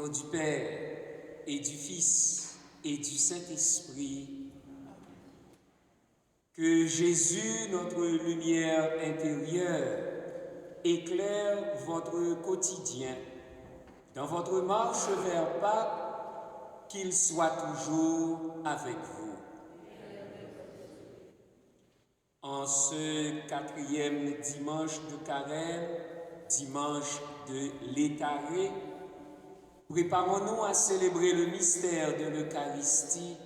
du Père et du Fils et du Saint-Esprit. Que Jésus, notre lumière intérieure, éclaire votre quotidien. Dans votre marche vers Pâques, qu'il soit toujours avec vous. En ce 4e dimanche de Carême, dimanche de l'Étarée, préparons-nous à célébrer le mystère de l'Eucharistie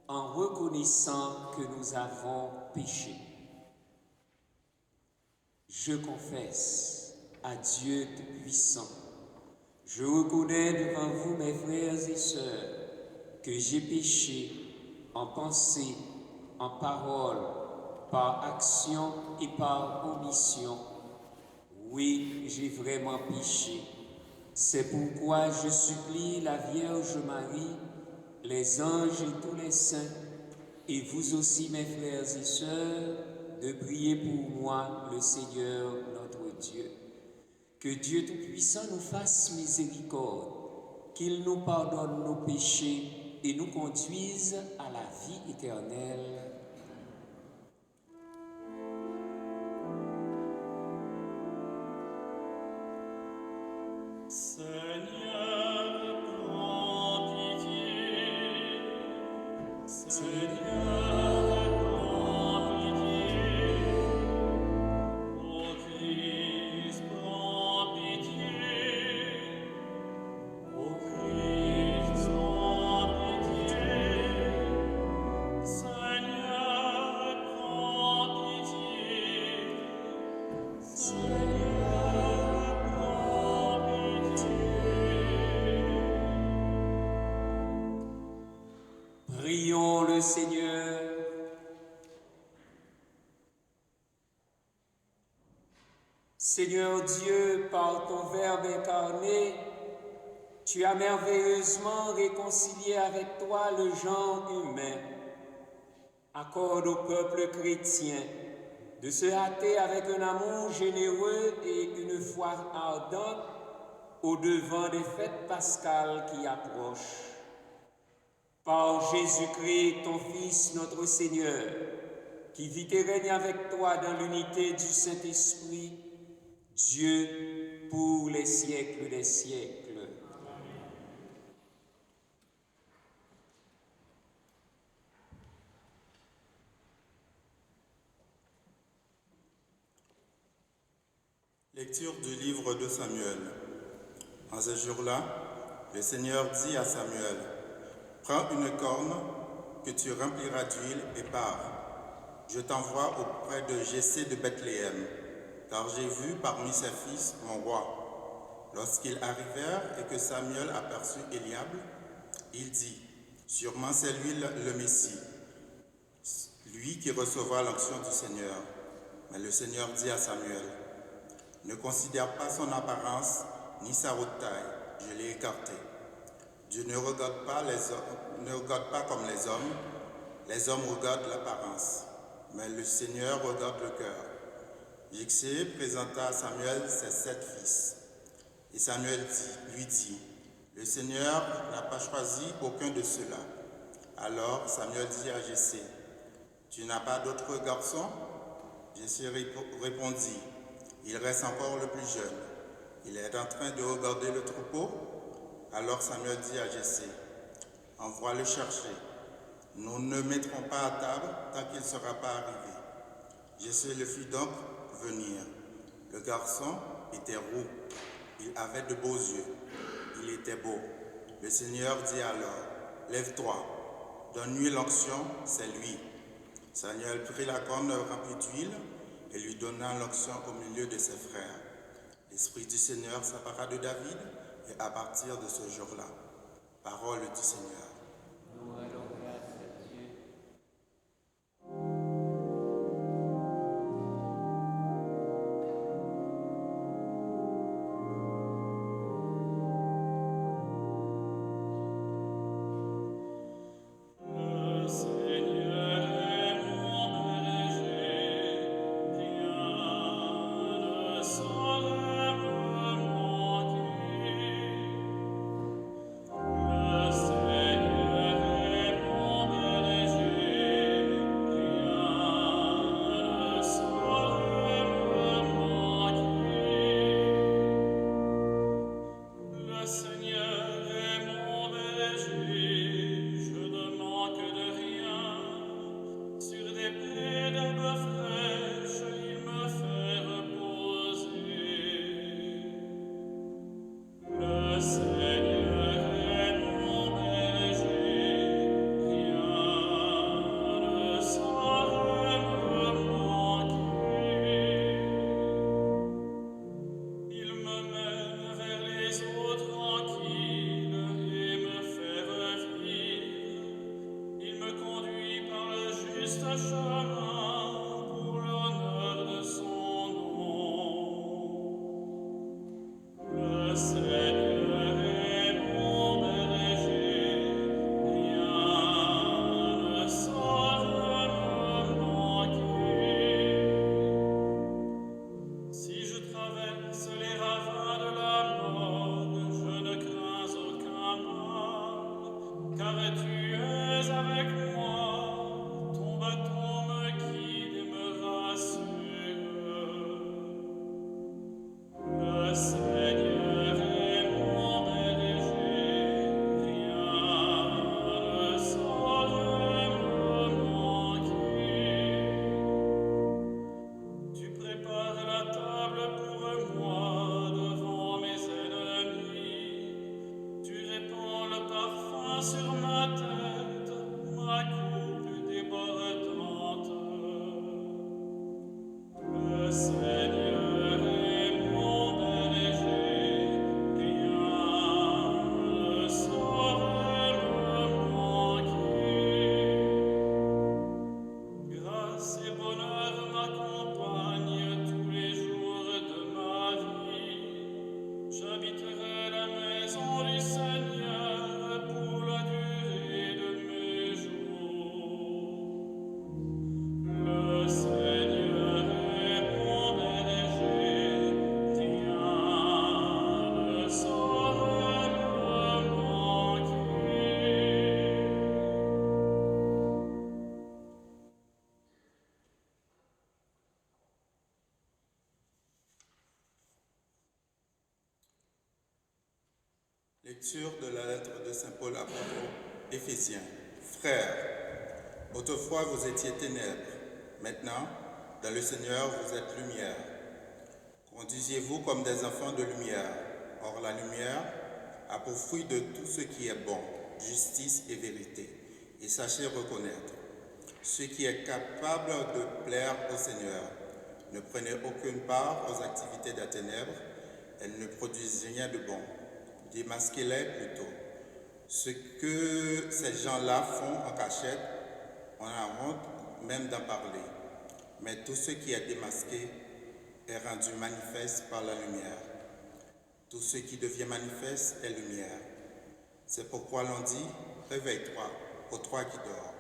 en reconnaissant que nous avons péché. Je confesse à Dieu Tout-Puissant, je reconnais devant vous, mes frères et sœurs, que j'ai péché en pensée, en parole, par action et par omission. Oui, j'ai vraiment péché. C'est pourquoi je supplie la Vierge Marie, les anges et tous les saints, et vous aussi, mes frères et sœurs, de prier pour moi, le Seigneur notre Dieu. Que Dieu Tout-Puissant nous fasse miséricorde, qu'il nous pardonne nos péchés et nous conduise à la vie éternelle. Seigneur, prends pitié. Seigneur, prends pitié. Ô Christ, prends pitié. Ô Christ, prends pitié. Seigneur, prends pitié. Seigneur, prends pitié. Prions le Seigneur. Seigneur Dieu, par ton Verbe incarné, tu as merveilleusement réconcilié avec toi le genre humain. Accorde au peuple chrétien de se hâter avec un amour généreux et une foi ardente au-devant des fêtes pascales qui approchent. Par Jésus-Christ, ton Fils, notre Seigneur, qui vit et règne avec toi dans l'unité du Saint-Esprit, Dieu pour les siècles des siècles. Lecture du livre de Samuel. En ce jour-là, le Seigneur dit à Samuel, « Prends une corne que tu rempliras d'huile et pars. Je t'envoie auprès de Jessé de Bethléem, car j'ai vu parmi ses fils mon roi. » Lorsqu'ils arrivèrent et que Samuel aperçut Eliab, il dit, « Sûrement c'est lui le Messie, lui qui recevra l'onction du Seigneur. » Mais le Seigneur dit à Samuel, « Ne considère pas son apparence ni sa haute taille, je l'ai écarté. Dieu ne regarde pas comme les hommes regardent l'apparence, mais le Seigneur regarde le cœur. » Jessé présenta à Samuel ses 7 fils. Et Samuel lui dit, « Le Seigneur n'a pas choisi aucun de ceux-là. » Alors Samuel dit à Jessé, « Tu n'as pas d'autres garçons ?» Jessé répondit, « Il reste encore le plus jeune. Il est en train de regarder le troupeau. » Alors Samuel dit à Jessé, « Envoie le chercher. Nous ne mettrons pas à table tant qu'il ne sera pas arrivé. » Jessé le fit donc venir. Le garçon était roux. Il avait de beaux yeux. Il était beau. Le Seigneur dit alors, « Lève-toi, donne-lui l'onction, c'est lui. » Samuel prit la corne remplie d'huile et lui donna l'onction au milieu de ses frères. L'Esprit du Seigneur s'empara de David et à partir de ce jour-là, parole du Seigneur. Nous allons grâce à Dieu. Le Seigneur est mon berger, rien ne saurait me manquer. Lecture de la lettre de Saint Paul apôtre aux Éphésiens. Frères, autrefois vous étiez ténèbres, maintenant, dans le Seigneur, vous êtes lumière. Conduisez-vous comme des enfants de lumière. Or, la lumière a pour fruit de tout ce qui est bon, justice et vérité. Et sachez reconnaître ce qui est capable de plaire au Seigneur. Ne prenez aucune part aux activités des ténèbres, elles ne produisent rien de bon. Démasquez-les plutôt. Ce que ces gens-là font en cachette, on a honte même d'en parler. Mais tout ce qui est démasqué est rendu manifeste par la lumière. Tout ce qui devient manifeste est lumière. C'est pourquoi l'on dit, réveille-toi, ô toi qui dors.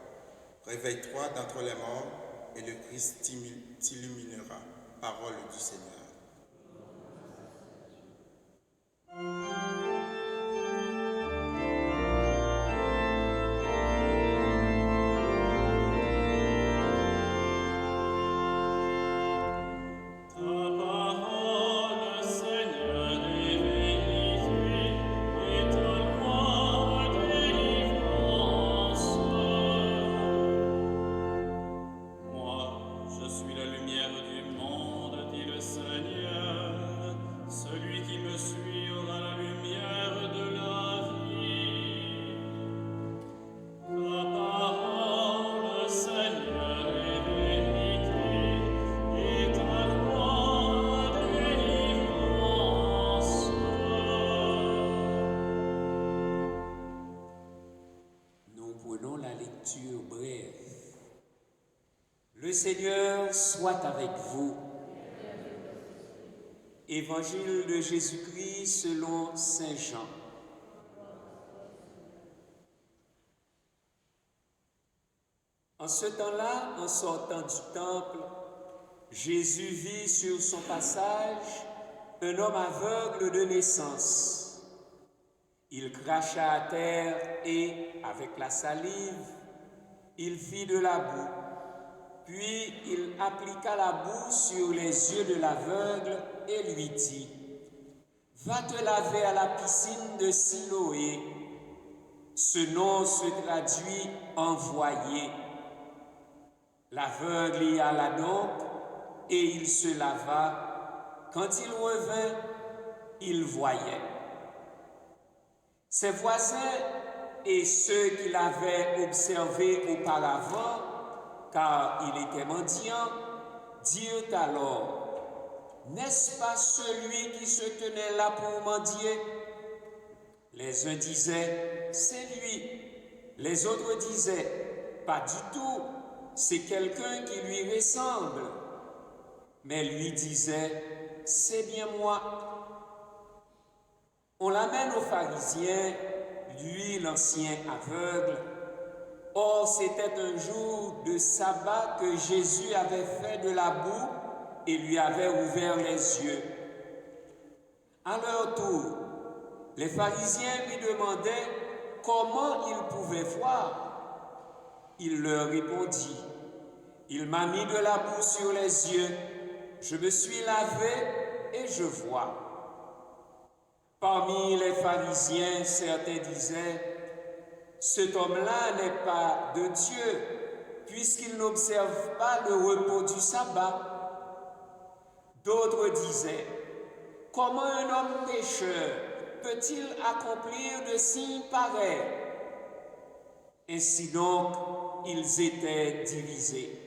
Réveille-toi d'entre les morts et le Christ t'illuminera. Parole du Seigneur. Le Seigneur soit avec vous. Évangile de Jésus-Christ selon Saint Jean. En ce temps-là, en sortant du temple, Jésus vit sur son passage un homme aveugle de naissance. Il cracha à terre et, avec la salive, il fit de la boue. Puis il appliqua la boue sur les yeux de l'aveugle et lui dit, « Va te laver à la piscine de Siloé. » Ce nom se traduit « envoyé ». L'aveugle y alla donc et il se lava. Quand il revint, il voyait. Ses voisins et ceux qui l'avaient observé auparavant, car il était mendiant, dirent alors, « N'est-ce pas celui qui se tenait là pour mendier ?» Les uns disaient, « C'est lui. » Les autres disaient, « Pas du tout, c'est quelqu'un qui lui ressemble. » Mais lui disait, « C'est bien moi. » On l'amène aux pharisiens, lui l'ancien aveugle. Or, c'était un jour de sabbat que Jésus avait fait de la boue et lui avait ouvert les yeux. À leur tour, les pharisiens lui demandaient comment il pouvait voir. Il leur répondit, « Il m'a mis de la boue sur les yeux, je me suis lavé et je vois. » Parmi les pharisiens, certains disaient, « Cet homme-là n'est pas de Dieu, puisqu'il n'observe pas le repos du sabbat. » D'autres disaient, « Comment un homme pécheur peut-il accomplir de signes pareils ?» Ainsi donc, ils étaient divisés.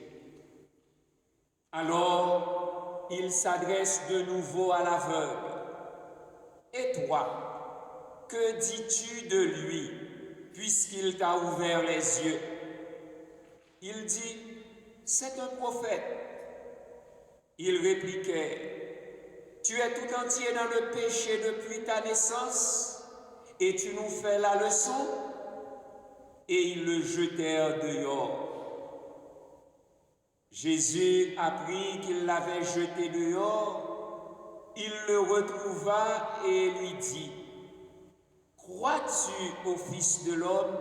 Alors, il s'adresse de nouveau à l'aveugle. « Et toi, que dis-tu de lui, puisqu'il t'a ouvert les yeux ?» Il dit, « C'est un prophète. » Il répliquait, « Tu es tout entier dans le péché depuis ta naissance, et tu nous fais la leçon ?» Et ils le jetèrent dehors. Jésus apprit qu'il l'avait jeté dehors. Il le retrouva et lui dit, « Crois-tu au Fils de l'homme »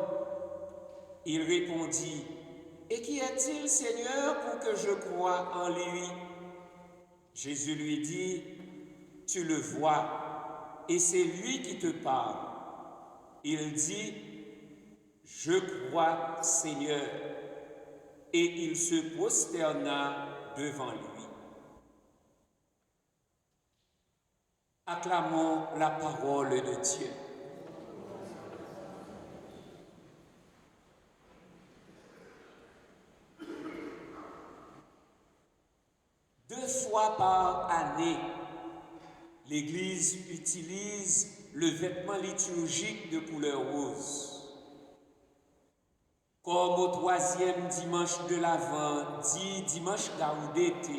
Il répondit, « Et qui est-il, Seigneur, pour que je croie en lui » Jésus lui dit, « Tu le vois, et c'est lui qui te parle. » Il dit, « Je crois, Seigneur. » Et il se prosterna devant lui. Acclamons la parole de Dieu. Deux fois par année, l'Église utilise le vêtement liturgique de couleur rose. Comme au troisième dimanche de l'Avent, dit dimanche Gaudete,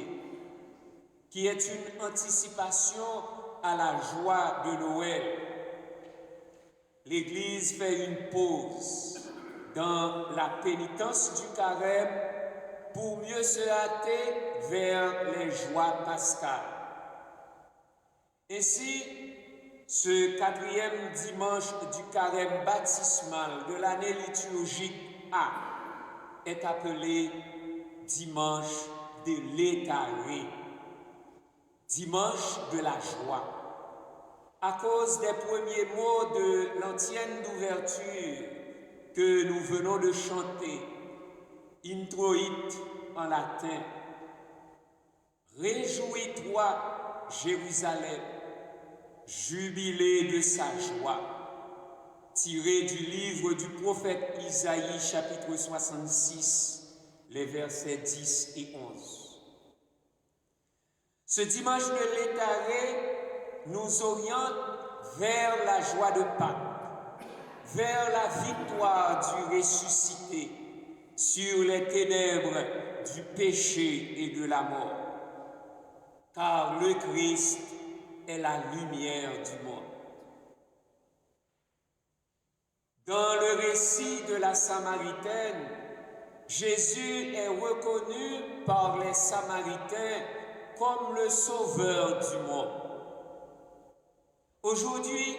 qui est une anticipation à la joie de Noël. L'Église fait une pause dans la pénitence du carême pour mieux se hâter vers les joies pascales. Ainsi, ce quatrième dimanche du carême baptismal de l'année liturgique A est appelé dimanche de l'Étaré, dimanche de la joie, à cause des premiers mots de l'antienne d'ouverture que nous venons de chanter, introit en latin. Réjouis-toi, Jérusalem, jubilez de sa joie. Tiré du livre du prophète Isaïe, chapitre 66, les versets 10 et 11. Ce dimanche de l'Étaré nous oriente vers la joie de Pâques, vers la victoire du ressuscité sur les ténèbres du péché et de la mort. Car le Christ est la lumière du monde. Dans le récit de la Samaritaine, Jésus est reconnu par les Samaritains comme le sauveur du monde. Aujourd'hui,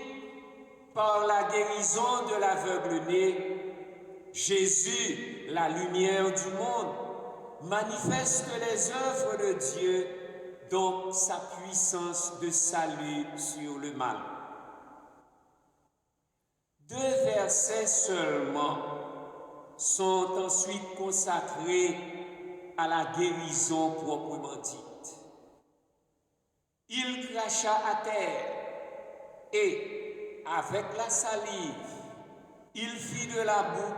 par la guérison de l'aveugle-né, Jésus, la lumière du monde, manifeste les œuvres de Dieu, donc sa puissance de salut sur le mal. Deux versets seulement sont ensuite consacrés à la guérison proprement dite. Il cracha à terre et, avec la salive, il fit de la boue,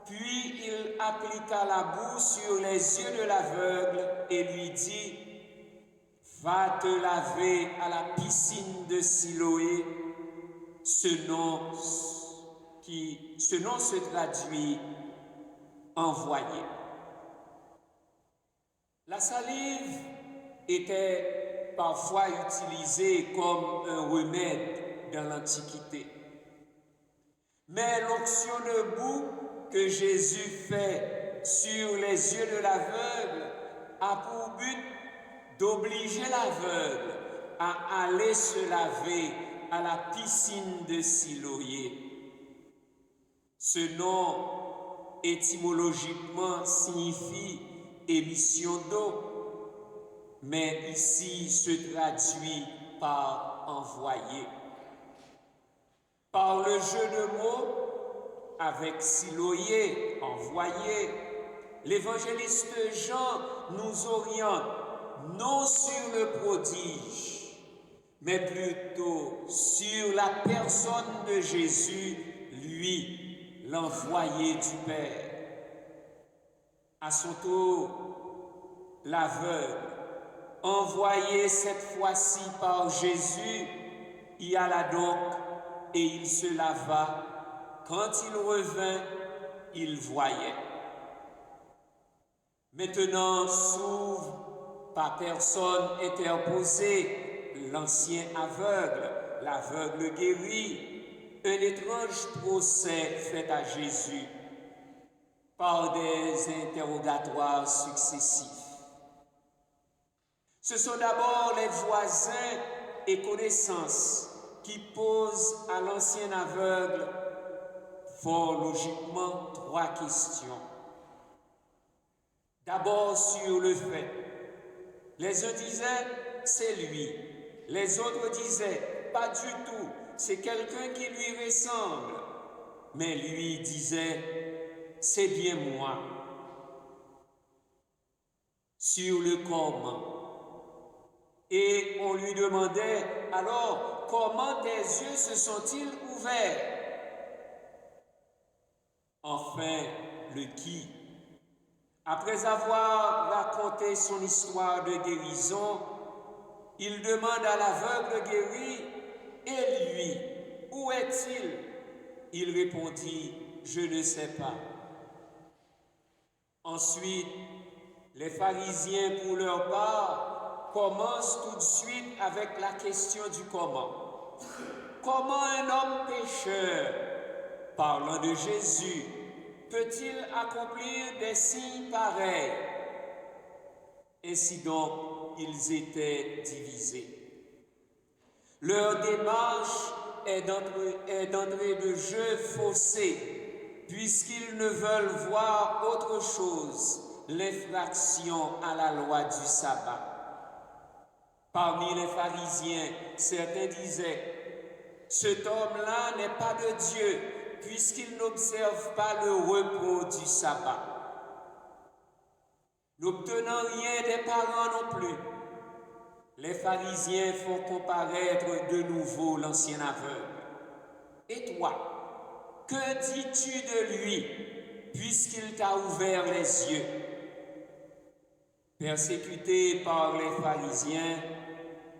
puis il appliqua la boue sur les yeux de l'aveugle et lui dit, « Va te laver à la piscine de Siloé ». Ce nom se traduit envoyé. La salive était parfois utilisée comme un remède dans l'Antiquité. Mais l'onction de boue que Jésus fait sur les yeux de l'aveugle a pour but d'obliger l'aveugle à aller se laver à la piscine de Siloé. Ce nom étymologiquement signifie émission d'eau, mais ici se traduit par envoyé. Par le jeu de mots avec Siloé, envoyé, l'évangéliste Jean nous oriente non sur le prodige, mais plutôt sur la personne de Jésus, lui, l'envoyé du Père. À son tour, l'aveugle, envoyé cette fois-ci par Jésus, y alla donc et il se lava. Quand il revint, il voyait. Maintenant s'ouvre par personne interposée l'ancien aveugle, l'aveugle guéri, un étrange procès fait à Jésus par des interrogatoires successifs. Ce sont d'abord les voisins et connaissances qui posent à l'ancien aveugle fort logiquement 3 questions. D'abord sur le fait. Les uns disaient, c'est lui. Les autres disaient, pas du tout, c'est quelqu'un qui lui ressemble. Mais lui disait, c'est bien moi. Sur le comment. Et on lui demandait, alors, comment tes yeux se sont-ils ouverts? Enfin, le qui. Après avoir raconté son histoire de guérison, il demande à l'aveugle guéri, et lui, où est-il? Il répondit, je ne sais pas. Ensuite, les pharisiens, pour leur part, commencent tout de suite avec la question du comment. Comment un homme pécheur, parlant de Jésus, peut-il accomplir des signes pareils? Ainsi donc, ils étaient divisés. Leur démarche est d'entrée de jeu faussée, puisqu'ils ne veulent voir autre chose, l'infraction à la loi du sabbat. Parmi les pharisiens, certains disaient, cet homme-là n'est pas de Dieu, puisqu'il n'observe pas le repos du sabbat. N'obtenant rien des parents non plus, les pharisiens font comparaître de nouveau l'ancien aveugle. Et toi, que dis-tu de lui, puisqu'il t'a ouvert les yeux? Persécuté par les pharisiens,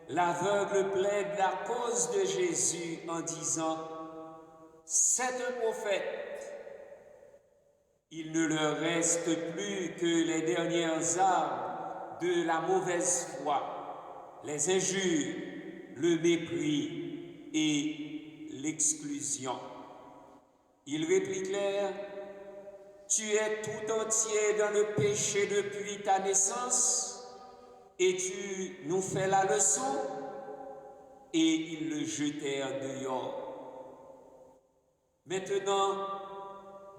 l'aveugle plaide la cause de Jésus en disant, c'est un prophète. Il ne leur reste plus que les dernières armes de la mauvaise foi, les injures, le mépris et l'exclusion. Il répliquèrent, tu es tout entier dans le péché depuis ta naissance et tu nous fais la leçon? Et ils le jetèrent dehors. Maintenant,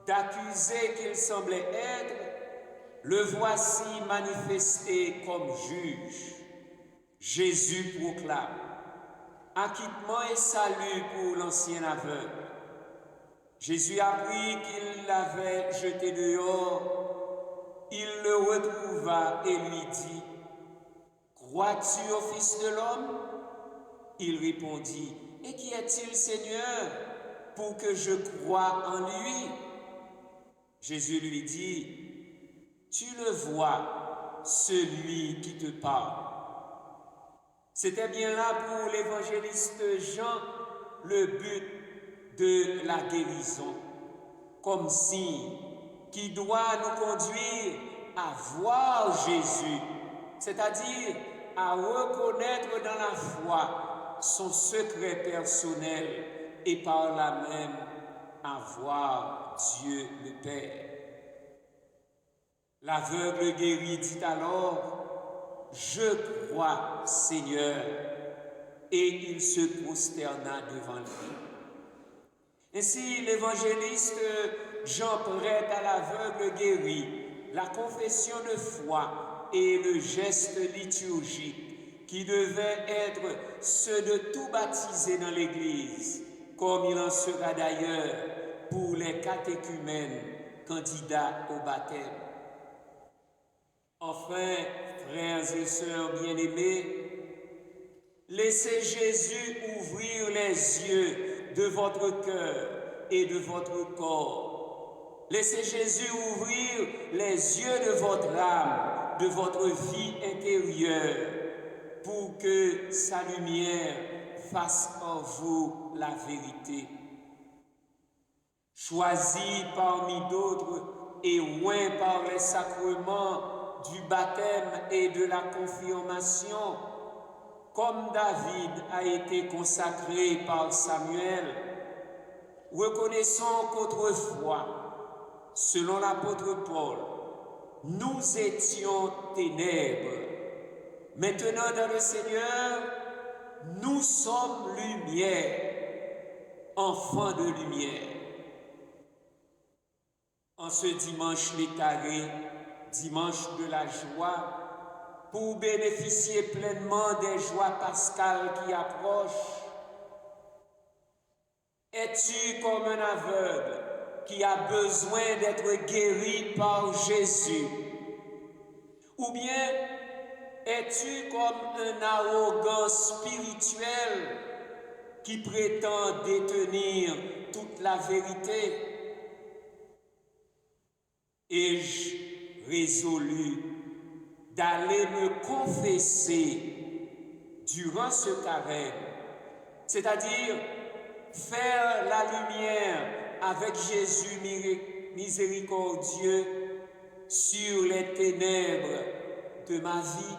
d'accusé qu'il semblait être, le voici manifesté comme juge. Jésus proclame acquittement et salut pour l'ancien aveugle. Jésus apprit qu'il l'avait jeté dehors. Il le retrouva et lui dit, crois-tu au Fils de l'homme? Il répondit, et qui est-il, Seigneur, pour que je croie en lui? Jésus lui dit, tu le vois, celui qui te parle. C'était bien là pour l'évangéliste Jean le but de la guérison, comme signe qui doit nous conduire à voir Jésus, c'est-à-dire à reconnaître dans la foi son secret personnel et par là même à voir Dieu le Père. L'aveugle guéri dit alors, « Je crois, Seigneur », et il se prosterna devant lui. Ainsi, l'évangéliste Jean prête à l'aveugle guéri la confession de foi et le geste liturgique qui devaient être ceux de tout baptisé dans l'Église, comme il en sera d'ailleurs pour les catéchumènes candidats au baptême. Enfin, frères et sœurs bien-aimés, laissez Jésus ouvrir les yeux de votre cœur et de votre corps. Laissez Jésus ouvrir les yeux de votre âme, de votre vie intérieure, pour que sa lumière fasse en vous la vérité. Choisi parmi d'autres et oint par les sacrements du baptême et de la confirmation, comme David a été consacré par Samuel, reconnaissons qu'autrefois, selon l'apôtre Paul, nous étions ténèbres. Maintenant, dans le Seigneur, nous sommes lumière, enfants de lumière. En ce dimanche létaré, dimanche de la joie, pour bénéficier pleinement des joies pascales qui approchent, es-tu comme un aveugle qui a besoin d'être guéri par Jésus? Ou bien es-tu comme un arrogant spirituel qui prétend détenir toute la vérité? Ai-je résolu d'aller me confesser durant ce carême, c'est-à-dire faire la lumière avec Jésus miséricordieux sur les ténèbres de ma vie?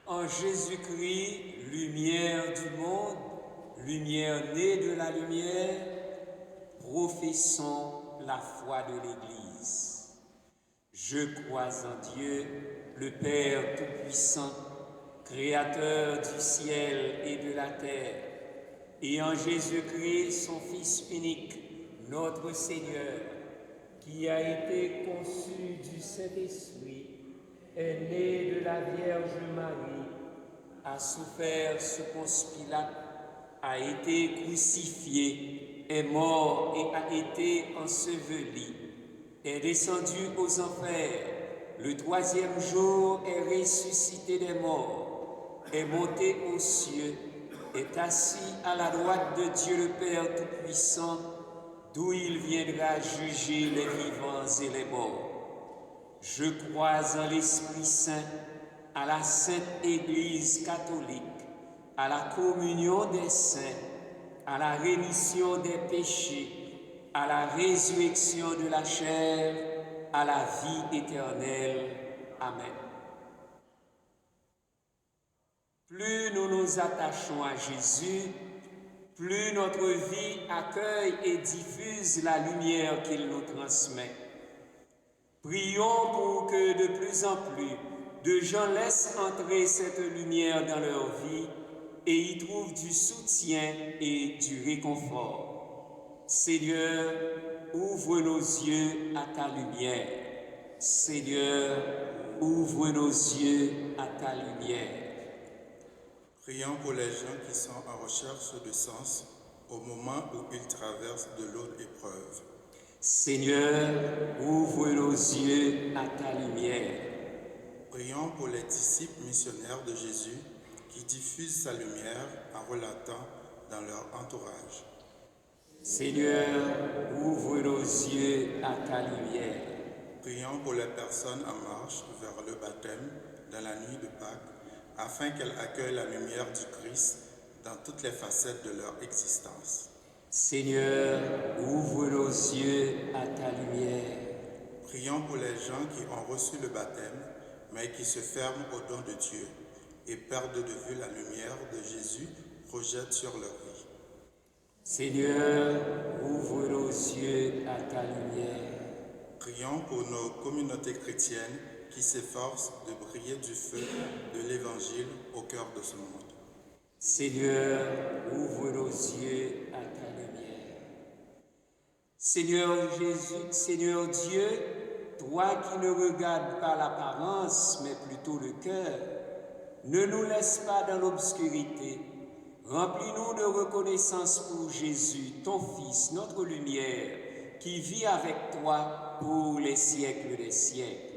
En Jésus-Christ, lumière du monde, lumière née de la lumière, professons la foi de l'Église. Je crois en Dieu, le Père Tout-Puissant, Créateur du ciel et de la terre, et en Jésus-Christ, son Fils unique, notre Seigneur, qui a été conçu du Saint-Esprit, est né de la Vierge Marie, a souffert sous Ponce Pilate, a été crucifié, est mort et a été enseveli, est descendu aux enfers, le troisième jour est ressuscité des morts, est monté aux cieux, est assis à la droite de Dieu le Père Tout-Puissant, d'où il viendra juger les vivants et les morts. Je crois en l'Esprit Saint, à la Sainte Église catholique, à la communion des saints, à la rémission des péchés, à la résurrection de la chair, à la vie éternelle. Amen. Plus nous nous attachons à Jésus, plus notre vie accueille et diffuse la lumière qu'il nous transmet. Prions pour que de plus en plus de gens laissent entrer cette lumière dans leur vie et y trouvent du soutien et du réconfort. Seigneur, ouvre nos yeux à ta lumière. Seigneur, ouvre nos yeux à ta lumière. Prions pour les gens qui sont en recherche de sens au moment où ils traversent de lourdes épreuves. Seigneur, ouvre nos yeux à ta lumière. Prions pour les disciples missionnaires de Jésus qui diffusent sa lumière en relatant dans leur entourage. Seigneur, ouvre nos yeux à ta lumière. Prions pour les personnes en marche vers le baptême dans la nuit de Pâques, afin qu'elles accueillent la lumière du Christ dans toutes les facettes de leur existence. Seigneur, ouvre nos yeux à ta lumière. Prions pour les gens qui ont reçu le baptême, mais qui se ferment au don de Dieu et perdent de vue la lumière de Jésus projette sur leur vie. Seigneur, ouvre nos yeux à ta lumière. Prions pour nos communautés chrétiennes qui s'efforcent de briller du feu de l'Évangile au cœur de ce monde. Seigneur, ouvre nos yeux à ta lumière. Seigneur Jésus, Seigneur Dieu, toi qui ne regardes pas l'apparence, mais plutôt le cœur, ne nous laisse pas dans l'obscurité. Remplis-nous de reconnaissance pour Jésus, ton Fils, notre lumière, qui vit avec toi pour les siècles des siècles.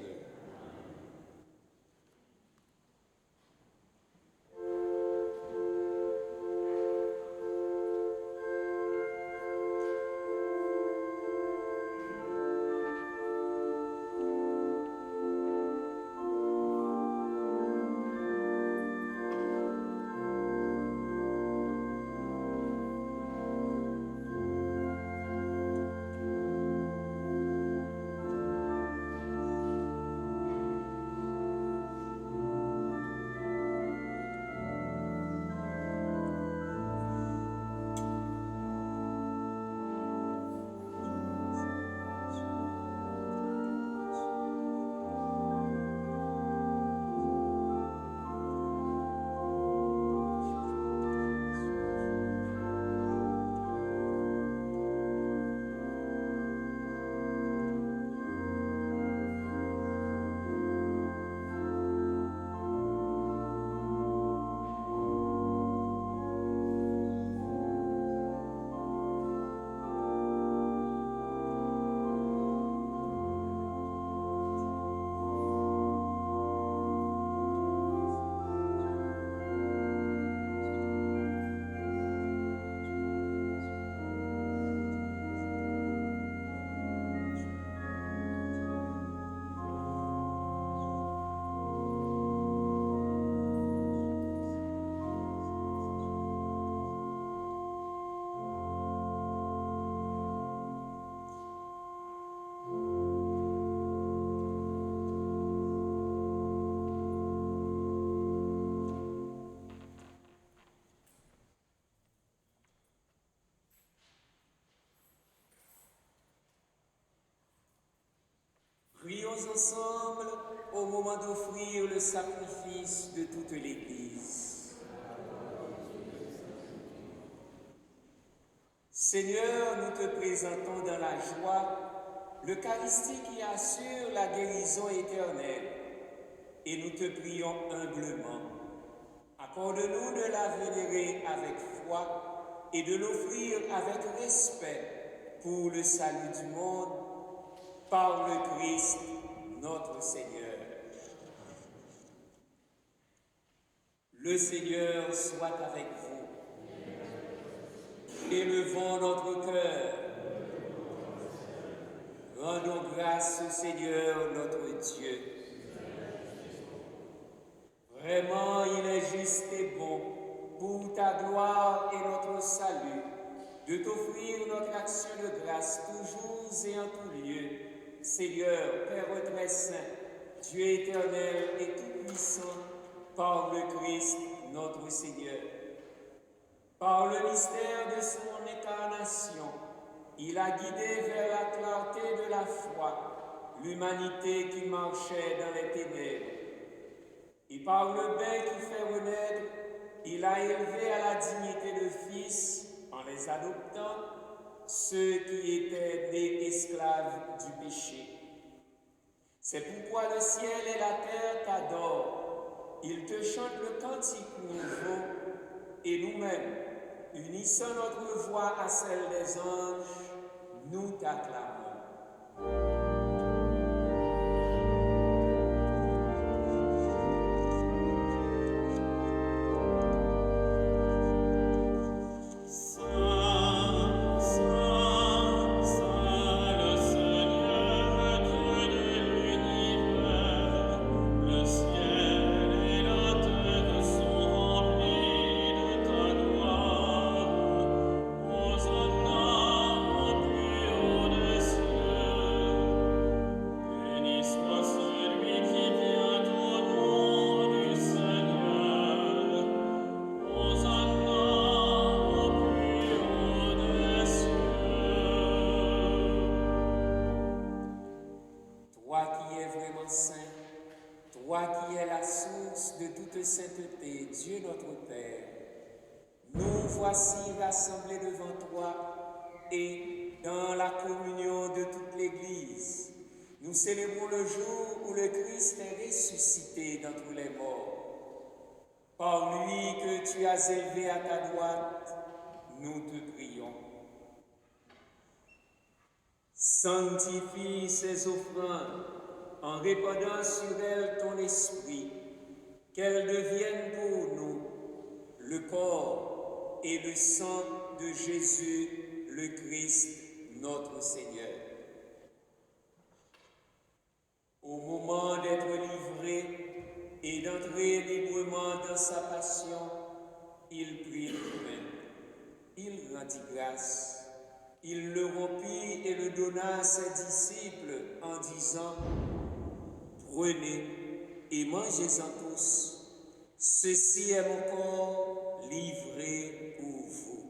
Prions ensemble au moment d'offrir le sacrifice de toute l'Église. Seigneur, nous te présentons dans la joie l'Eucharistie qui assure la guérison éternelle et nous te prions humblement. Accorde-nous de la vénérer avec foi et de l'offrir avec respect pour le salut du monde, par le Christ notre Seigneur. Le Seigneur soit avec vous. Élevons notre cœur. Rendons grâce au Seigneur notre Dieu. Vraiment, il est juste et bon, pour ta gloire et notre salut, de t'offrir notre action de grâce toujours et en tout lieu. Seigneur, Père très saint, Dieu éternel et tout-puissant, par le Christ notre Seigneur. Par le mystère de son incarnation, il a guidé vers la clarté de la foi l'humanité qui marchait dans les ténèbres. Et par le bain qui fait renaître, il a élevé à la dignité de fils, en les adoptant, ceux qui étaient nés esclaves du péché. C'est pourquoi le ciel et la terre t'adorent. Ils te chantent le cantique nouveau, et nous-mêmes, unissant notre voix à celle des anges, nous t'acclamons. Sainteté, Dieu notre Père, nous voici rassemblés devant toi et dans la communion de toute l'Église. Nous célébrons le jour où le Christ est ressuscité d'entre les morts. Par lui que tu as élevé à ta droite, nous te prions. Sanctifie ces offrandes en répandant sur elles ton esprit, qu'elles deviennent pour nous le corps et le sang de Jésus, le Christ, notre Seigneur. Au moment d'être livré et d'entrer librement dans sa passion, il prit le pain, il rendit grâce, il le rompit et le donna à ses disciples en disant: « Prenez et mangez-en tous. Ceci est mon corps livré pour vous. »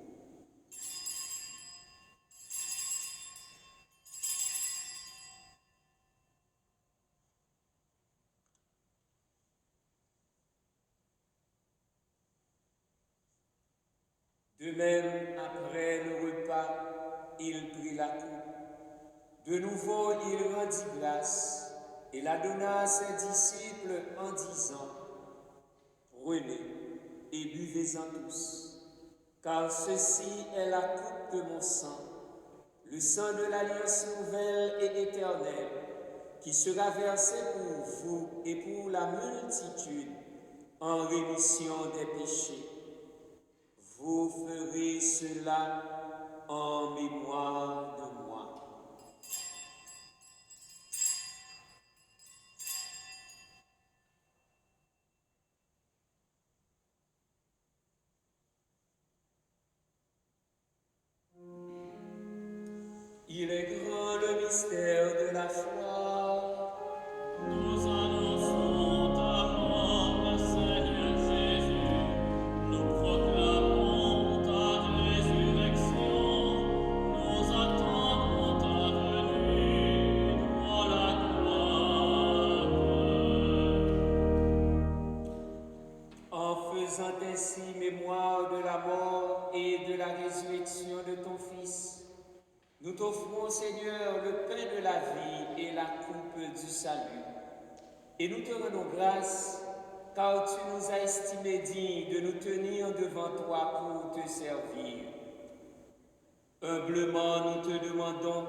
De même, après le repas, il prit la coupe. De nouveau, il rendit grâce et la donna à ses disciples en disant: « Prenez et buvez-en tous, car ceci est la coupe de mon sang, le sang de l'alliance nouvelle et éternelle, qui sera versé pour vous et pour la multitude en rémission des péchés. Vous ferez cela en mémoire de moi. » Il est grand le mystère de la foi. Nous annonçons ta mort, Seigneur Jésus. Nous proclamons ta résurrection. Nous attendons ta venue dans la gloire. En faisant ainsi mémoire de la mort et de la résurrection de ton Fils, nous t'offrons, Seigneur, le pain de la vie et la coupe du salut. Et nous te rendons grâce car tu nous as estimés dignes de nous tenir devant toi pour te servir. Humblement, nous te demandons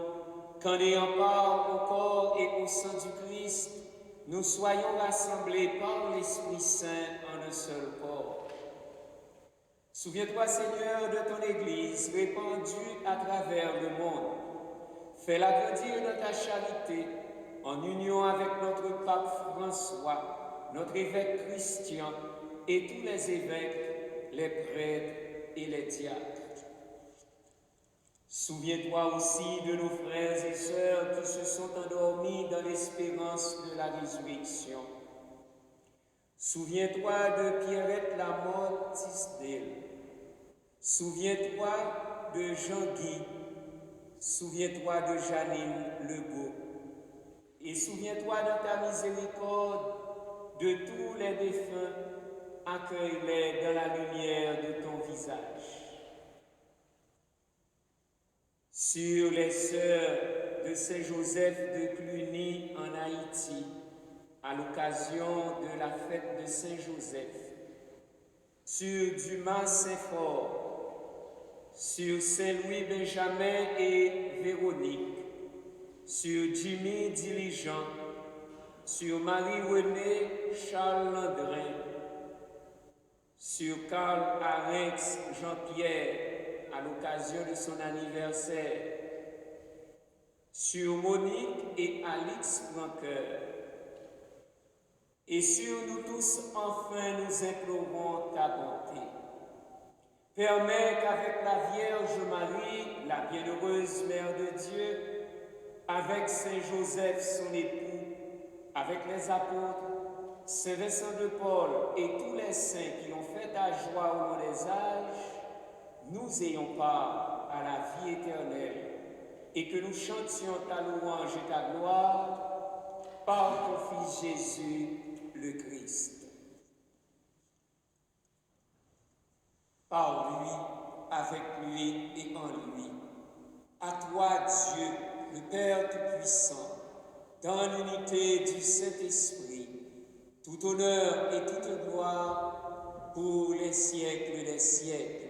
qu'en ayant part au corps et au sang du Christ, nous soyons rassemblés par l'Esprit Saint en un seul corps. Souviens-toi, Seigneur, de ton Église répandue à travers le monde. Fais-la grandir dans ta charité, en union avec notre pape François, notre évêque Christian et tous les évêques, les prêtres et les diacres. Souviens-toi aussi de nos frères et sœurs qui se sont endormis dans l'espérance de la résurrection. Souviens-toi de Pierrette Lamotte Tisdale. Souviens-toi de Jean-Guy. Souviens-toi de Janine Legault. Et souviens-toi de ta miséricorde de tous les défunts. Accueille-les dans la lumière de ton visage. Sur les sœurs de Saint-Joseph de Cluny en Haïti, à l'occasion de la fête de Saint-Joseph, sur Dumas Saint-Fort, sur Saint-Louis Benjamin et Véronique, sur Jimmy Diligent, sur Marie-Renée Charles Landrin, sur Karl Arex Jean-Pierre, à l'occasion de son anniversaire, sur Monique et Alix Francoeur, et sur nous tous, enfin, nous implorons ta bonté. Permets qu'avec la Vierge Marie, la bienheureuse Mère de Dieu, avec Saint Joseph, son époux, avec les apôtres, Saint Vincent de Paul et tous les saints qui ont fait ta joie au long des âges, nous ayons part à la vie éternelle et que nous chantions ta louange et ta gloire par ton Fils Jésus, le Christ. Par lui, avec lui et en lui, à toi Dieu, le Père Tout-Puissant, dans l'unité du Saint-Esprit, tout honneur et toute gloire pour les siècles des siècles.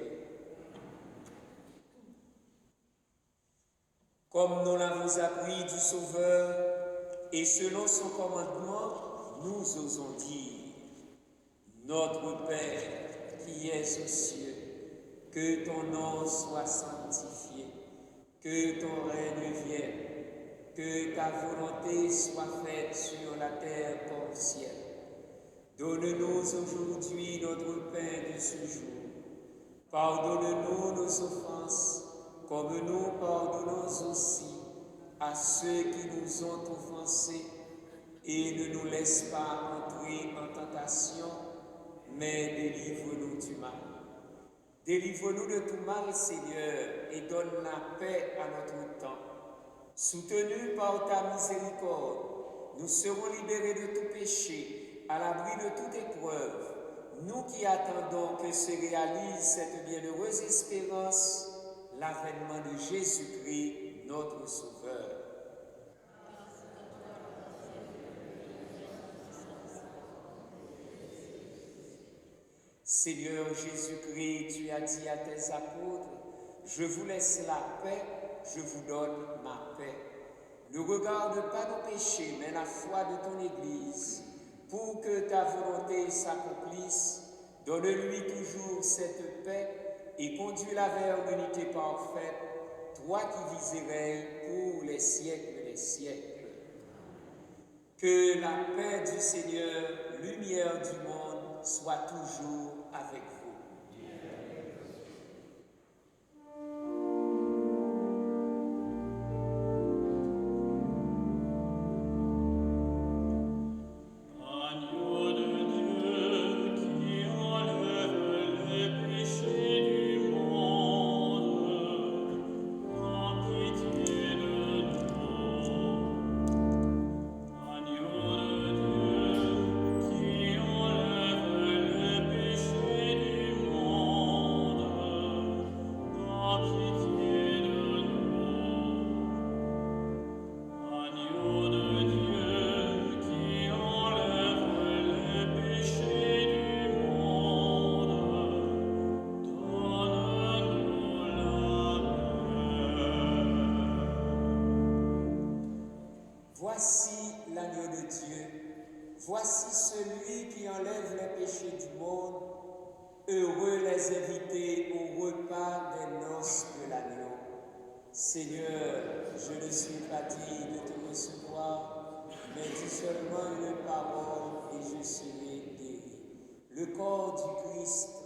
Comme nous l'avons appris du Sauveur, et selon son commandement, nous osons dire: Notre Père qui es aux cieux, que ton nom soit sanctifié, que ton règne vienne, que ta volonté soit faite sur la terre comme au ciel. Donne-nous aujourd'hui notre pain de ce jour. Pardonne-nous nos offenses, comme nous pardonnons aussi à ceux qui nous ont offensés, et ne nous laisse pas entrer en tentation, mais délivre-nous du mal. Délivre-nous de tout mal, Seigneur, et donne la paix à notre temps. Soutenus par ta miséricorde, nous serons libérés de tout péché, à l'abri de toute épreuve, nous qui attendons que se réalise cette bienheureuse espérance, l'avènement de Jésus-Christ, notre Sauveur. Seigneur Jésus-Christ, tu as dit à tes apôtres: je vous laisse la paix, je vous donne ma paix. Ne regarde pas nos péchés, mais la foi de ton Église. Pour que ta volonté s'accomplisse, donne-lui toujours cette paix et conduis-la vers l'unité parfaite, toi qui vis et règnes pour les siècles des siècles. Que la paix du Seigneur, lumière du monde, soit toujours avec vous. Agneau de Dieu, qui enlève le péché du voici l'agneau de Dieu, voici celui qui enlève les péchés du monde. Heureux les invités au repas des noces de l'agneau. Seigneur, je ne suis pas digne de te recevoir, mais dis seulement une parole et je serai guéri. Le corps du Christ.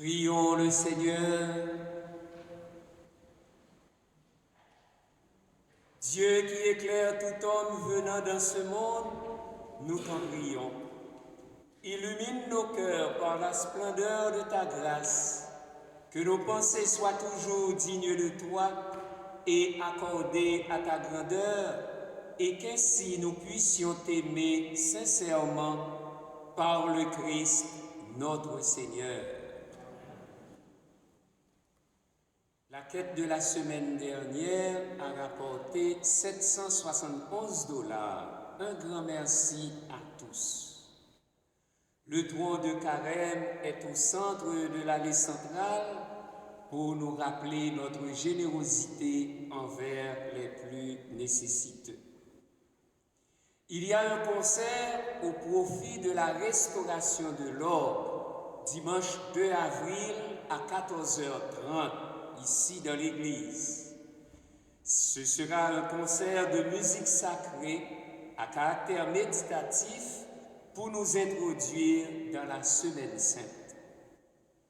Prions le Seigneur. Dieu qui éclaire tout homme venant dans ce monde, nous t'en prions. Illumine nos cœurs par la splendeur de ta grâce, que nos pensées soient toujours dignes de toi et accordées à ta grandeur, et qu'ainsi nous puissions t'aimer sincèrement par le Christ notre Seigneur. La quête de la semaine dernière a rapporté $771. Un grand merci à tous. Le tronc de carême est au centre de l'allée centrale pour nous rappeler notre générosité envers les plus nécessiteux. Il y a un concert au profit de la restauration de l'ordre, dimanche 2 avril à 14h30, ici dans l'église. Ce sera un concert de musique sacrée à caractère méditatif pour nous introduire dans la Semaine Sainte.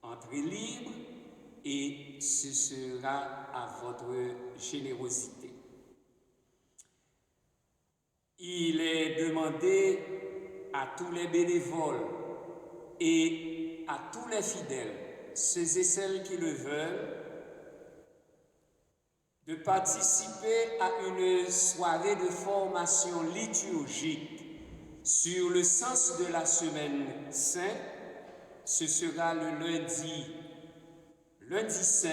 Entrée libre et ce sera à votre générosité. Il est demandé à tous les bénévoles et à tous les fidèles, ceux et celles qui le veulent, de participer à une soirée de formation liturgique sur le sens de la Semaine Sainte. Ce sera le lundi saint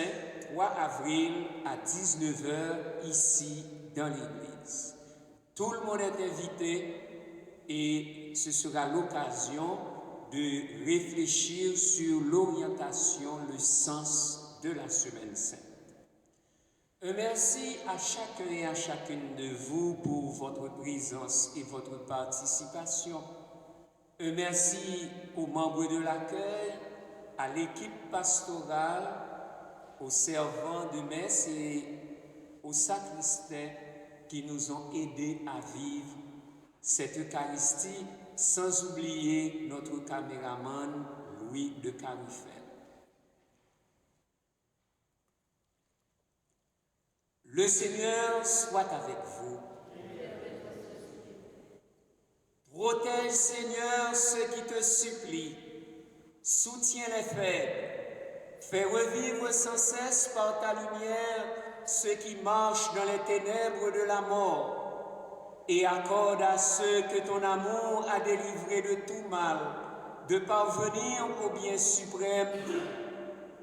3 avril à 19h ici dans l'église. Tout le monde est invité et ce sera l'occasion de réfléchir sur l'orientation, le sens de la Semaine Sainte. Un merci à chacun et à chacune de vous pour votre présence et votre participation. Un merci aux membres de l'accueil, à l'équipe pastorale, aux servants de messe et aux sacristains qui nous ont aidés à vivre cette Eucharistie, sans oublier notre caméraman Louis de Carufel. Le Seigneur soit avec vous. Protège, Seigneur, ceux qui te supplient. Soutiens les faibles. Fais revivre sans cesse par ta lumière ceux qui marchent dans les ténèbres de la mort. Et accorde à ceux que ton amour a délivrés de tout mal de parvenir au bien suprême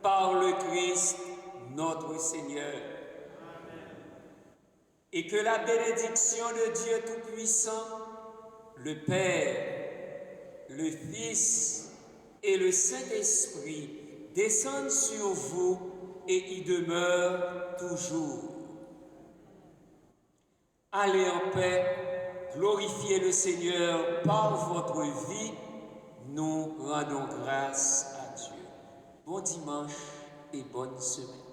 par le Christ notre Seigneur. Et que la bénédiction de Dieu Tout-Puissant, le Père, le Fils et le Saint-Esprit descendent sur vous et y demeurent toujours. Allez en paix, glorifiez le Seigneur par votre vie. Nous rendons grâce à Dieu. Bon dimanche et bonne semaine.